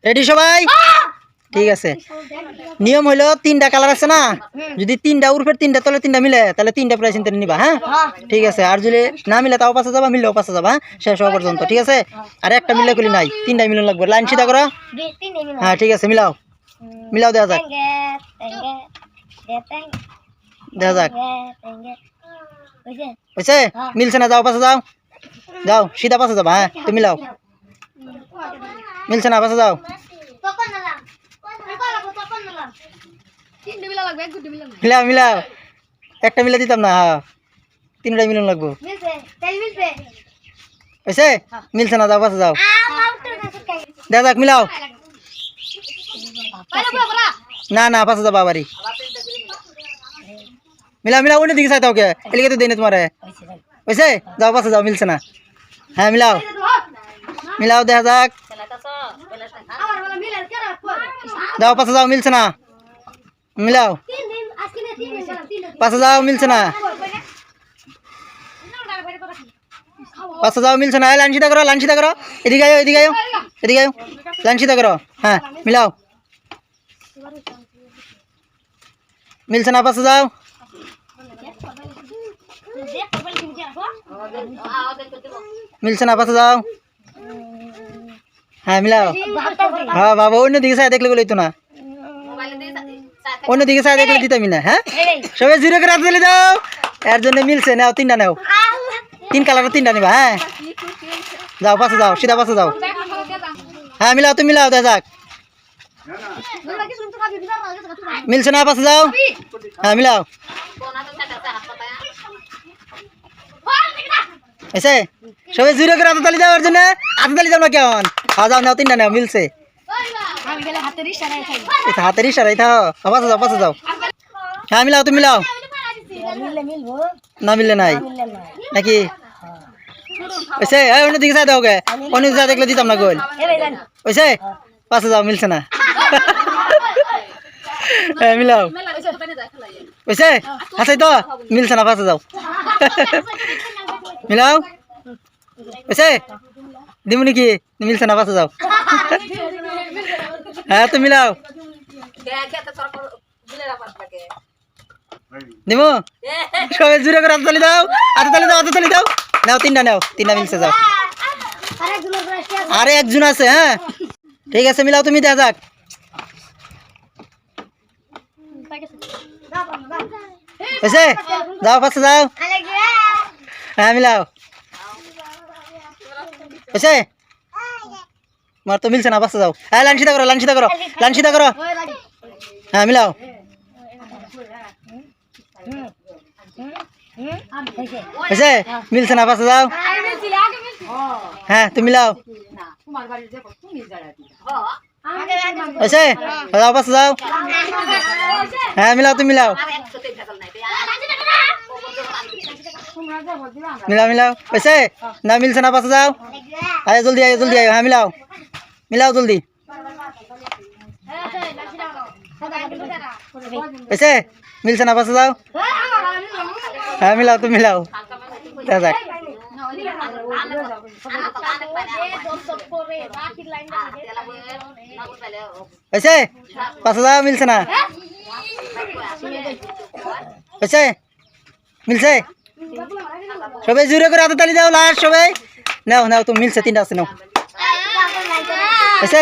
Ready সবাই? ঠিক আছে। নিয়ম হলো 3টা কালার আছে না, যদি 3টা উর্ফের 3টা তলে 3টা মিলে তাহলে 3টা প্রাইস নিতে নিবা। হ্যাঁ ঠিক আছে। আর যদি না মিলে তাও পাশে যাবা, মিললেও পাশে যাবা। হ্যাঁ শেষ হওয়া পর্যন্ত। ঠিক আছে। আর একটা মিললে কলি নাই, 3টাই মিলন লাগবে। লাইন সিধা করো। হ্যাঁ ঠিক আছে, মিলাও মিলাও, দেখা যাক দেখা যাক হয়েছে। মিলছে না, যাও পাশে যাও, যাও সিধা পাশে যাবা। হ্যাঁ তুমি মিলাও। মিলছে না, পাশে যাও। মিলাও মিলাও, একটা মিলে দিতাম না। হ্যাঁ 3টাই মিলন লাগবো। হয়েছে? মিলছে না, যাও পাশে যাও, দেখা যাক। মিলাও। না না, পাশে যাবা বাড়ি। মিলাও মিলাও, অন্য দিকে চাইতে ওকে, এলিগে তো দেয় না তোমারে। হয়েছে? যাও পাশে যাও, মিলছে না। হ্যাঁ মিলাও মিলাও, দেখা যাক। যাও পাশে যাও, মিলছে না। মিলাও পাশে যাও, মিলছে না। পাশে যাও, মিলছে না। লাইন সিধা করো, লাইন সিধা করো। এদিকে আয়ো, এদিকে আয়ো, এদিকে আয়ো, লাইন সিধা করো। হ্যাঁ মিলাও। মিলছে না, পাশে যাও। মিলছে না, পাশে যাও। হ্যাঁ মিলাও। হ্যাঁ বাবা, অন্য দিকে চাই দেখলে বলেই তো না, অন্য দিকে চাই দেখলে দিতামই না। হ্যাঁ সবাই জিরো করে চলে যাও। এর জন্য মিলছে, নাও 3টা নাও, 3 কালারের 3টা নিবা। হ্যাঁ যাও পাশে যাও, সিধা পাশে যাও। হ্যাঁ মিলাও, তুমি মিলাও, দেখা যাক। মিলছে না, পাশে যাও। হ্যাঁ মিলাও। এসে সবাই জিরো করে হাতে তালি যাও। এর জন্য হাতে তালি যাও না কেমন? হ্যাঁ যাও, নাও 3টা নাও, মিলছে। হাতের ইশারাই থাও। পাশে যাও, পাশে যাও। হ্যাঁ মিলাও, তুমি মিলাও। না মিললে নাই নাকি? ওইসে অন্য দিকে চাই দাও গে, অন্য দিকে চাই দেখলে দিতাম না গোল। ওইসে পাশে যাও, মিলছে না। হ্যাঁ মিলাও। ওইসে আচ্ছাই তো মিলছে না, পাশে যাও। মিলাও। ওইসে দিমু নাকি? মিলছে না, পাশে যাও। হ্যাঁ তো মিলাও। দিমু সবাই জুড়ে করে হাতে তালি দাও, হাতে তালি দাও, হাতে তালি দাও। নাও 3টা নাও, 3টা মিলছে, যাও। আরে একজন আছে। হ্যাঁ ঠিক আছে, মিলাও তুমি, দেখা যাক। হয়েছে? যাও পাশে যাও। হ্যাঁ মিলাও। হয়েছে? মার তো মিলছে না, পাশে যাও। হ্যাঁ লাইন সিধা করো, লাইন সিধা করো, লাইন সিধা করো। হ্যাঁ মিলাও। হয়েছে? মিলছে না, পাশে যাও। হ্যাঁ তুমি মিলাও। হয়েছে? যাও পাশে যাও। হ্যাঁ মিলাও, তুমি মিলাও। মিলাও মিলাও। হয়েছে? না মিলছে না, পাশে যাও। আয় জলদি, আয় জলদি, আয়। হ্যাঁ মিলাও মিলাও জলদি। হয়েছে? মিলছে না, পাশে যাও। হ্যাঁ মিলাও, তুমি মিলাও, দেখা যাক। হয়েছে? পাশে যাও, মিলছে না। হয়েছে? মিলছে? সবাই জুড়ে করে হাতে তালি দাও। লাস্ট সবাই নাও নাও, তুমি মিলছে, 3টা আছে নাও। হয়েছে?